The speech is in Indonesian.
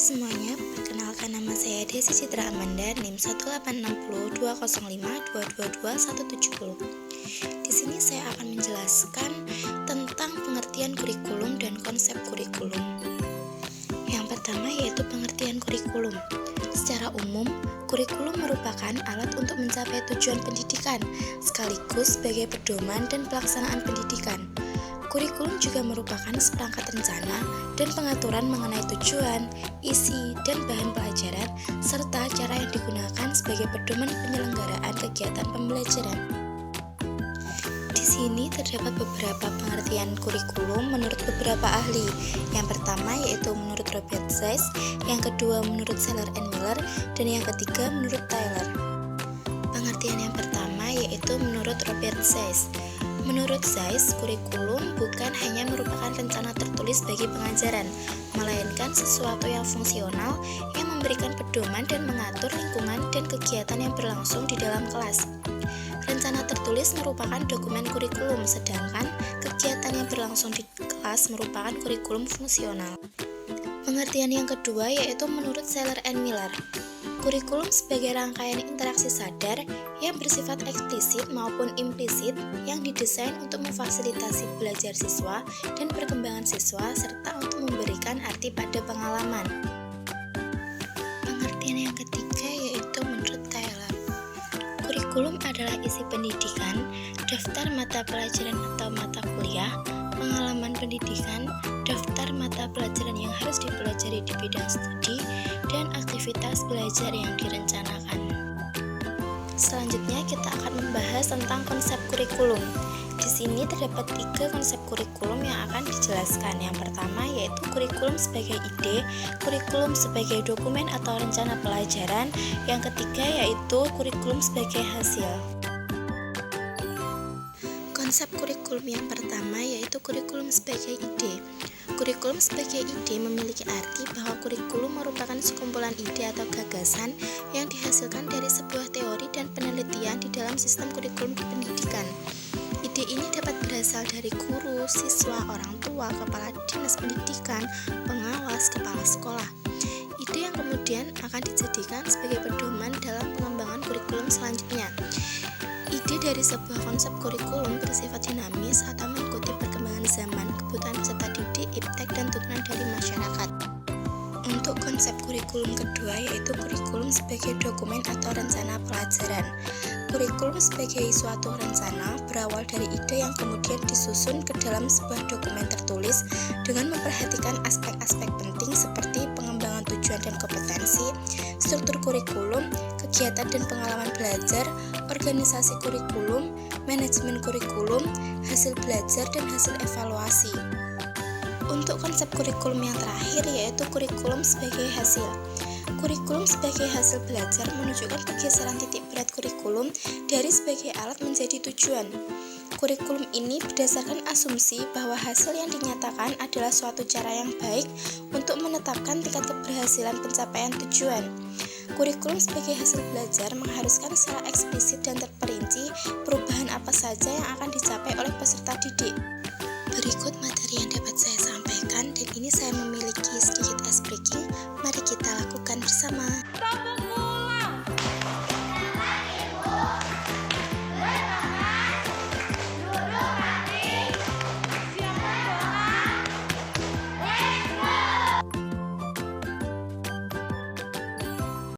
semuanya, perkenalkan nama saya Desi Citra Amanda, NIM 1860205222170. Di sini saya akan menjelaskan tentang pengertian kurikulum dan konsep kurikulum. Yang pertama yaitu pengertian kurikulum. Secara umum, kurikulum merupakan alat untuk mencapai tujuan pendidikan, sekaligus sebagai pedoman dan pelaksanaan pendidikan. Kurikulum juga merupakan seperangkat rencana dan pengaturan mengenai tujuan, isi, dan bahan pelajaran, serta cara yang digunakan sebagai pedoman penyelenggaraan kegiatan pembelajaran. Di sini terdapat beberapa pengertian kurikulum menurut beberapa ahli. Yang pertama yaitu menurut Robert Zeiss, yang kedua menurut Seller and Miller, dan yang ketiga menurut Taylor. Pengertian yang pertama yaitu menurut Robert Zeiss. Menurut Zeiss, kurikulum bukan hanya merupakan rencana tertulis bagi pengajaran, melainkan sesuatu yang fungsional yang memberikan pedoman dan mengatur lingkungan dan kegiatan yang berlangsung di dalam kelas. Rencana tertulis merupakan dokumen kurikulum, sedangkan kegiatan yang berlangsung di kelas merupakan kurikulum fungsional. Pengertian yang kedua yaitu menurut Seller and Miller. Kurikulum sebagai rangkaian interaksi sadar yang bersifat eksplisit maupun implisit yang didesain untuk memfasilitasi belajar siswa dan perkembangan siswa serta untuk memberikan arti pada pengalaman. Pengertian yang ketiga yaitu menurut Taylor. Kurikulum adalah isi pendidikan, daftar mata pelajaran atau mata kuliah, pengalaman pendidikan, daftar mata pelajaran yang harus dipelajari di bidang studi, dan aktivitas belajar yang direncanakan. Selanjutnya kita akan membahas tentang konsep kurikulum. Di sini terdapat 3 konsep kurikulum yang akan dijelaskan. Yang pertama yaitu kurikulum sebagai ide, kurikulum sebagai dokumen atau rencana pelajaran. Yang ketiga yaitu kurikulum sebagai hasil. Konsep kurikulum yang pertama yaitu kurikulum sebagai ide. Kurikulum sebagai ide memiliki arti bahwa kurikulum merupakan sekumpulan ide atau gagasan yang dihasilkan dari sebuah teori dan penelitian di dalam sistem kurikulum pendidikan. Ide ini dapat berasal dari guru, siswa, orang tua, kepala dinas pendidikan, pengawas, kepala sekolah. Ide yang kemudian akan dijadikan sebagai pedoman dalam pengembangan kurikulum selanjutnya. Ide dari sebuah konsep kurikulum bersifat dinamis atau mengikuti perkembangan zaman, kebutuhan peserta didik, iptek, dan tuntunan dari masyarakat. Untuk konsep kurikulum kedua yaitu kurikulum sebagai dokumen atau rencana pelajaran. Kurikulum sebagai suatu rencana berawal dari ide yang kemudian disusun ke dalam sebuah dokumen tertulis dengan memperhatikan aspek-aspek penting seperti pengembangan tujuan dan kompetensi, struktur kurikulum, kegiatan dan pengalaman belajar, organisasi kurikulum, manajemen kurikulum, hasil belajar, dan hasil evaluasi. Untuk konsep kurikulum yang terakhir yaitu kurikulum sebagai hasil. Kurikulum sebagai hasil belajar menunjukkan pergeseran titik berat kurikulum dari sebagai alat menjadi tujuan. Kurikulum ini berdasarkan asumsi bahwa hasil yang dinyatakan adalah suatu cara yang baik untuk menetapkan tingkat keberhasilan pencapaian tujuan. Kurikulum sebagai hasil belajar mengharuskan secara eksplisit dan terperinci perubahan apa saja yang akan dicapai oleh peserta didik. Berikut materi yang dapat saya sampaikan dan ini saya memiliki sedikit